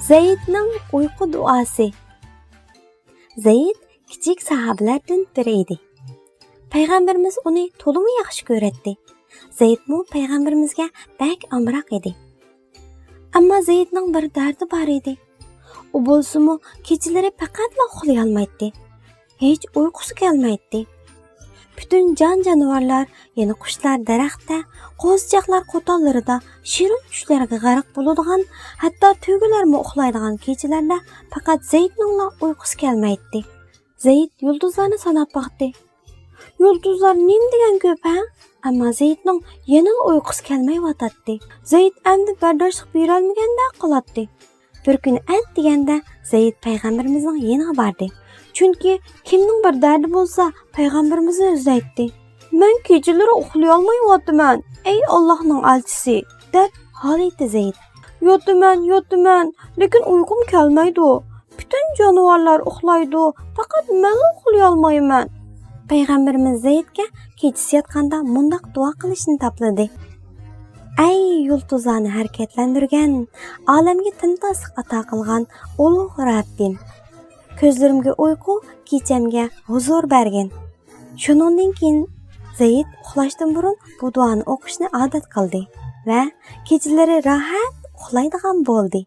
Zeydning uyqu duosi. Zeyd kichik sahobalardan biri edi. Payg'ambarimiz uni to'liq yaxshi ko'radi. Zeydmi payg'ambarimizga bak amroq edi. Ammo Zeydning bir dardi bor edi. U bo'lsa-mu kechalari faqatla uxlay olmaydi. Hech uyqusi kelmaydi. Bütün jonivorlar, yana qushlar daraxtda, qo'zichoqlar qo'tonlarida, shirin tushlarga g'arq bo'ladigan, hatto tuyg'ularmi uxlaydigan kechalarda faqat Zeydning uyqusi kelmaydi. Zeyd yulduzlarni sanab boqdi. Yulduzlar nim degan ko'p ha? Ammo Zeydning yana uyqusi kelmayotdi. Zeyd endi bardoshlik bera olmagandek qiladi. Bir kuni ant deganda Zeyd payg'ambarimizning yeniga bordi. Chunki kimning bir dardi bo'lsa, payg'ambarimizni izlaydi. "Men kechalari uxlay olmayapman, ey Allohning elchisi", deb holati Zeyd. "Yotaman, lekin uyqum kelmaydi. Bütün jonivorlar uxlaydi, faqat men uxlay olmayman." Payg'ambarimiz Zeydga kechasi yotganda mundaq duo qilishni tapladi. "Ey yulduzlarni harakatlantirgan, olamga tinchlik ato qilgan ulug' Rabbim. Ko'zlarimga uyqu, kechamga huzur bergin." Shuningdan keyin Zeyd uxlashdan burun bu duoni o'qishni odat qildi va kechalari rohat uxlaydigan bo'ldi.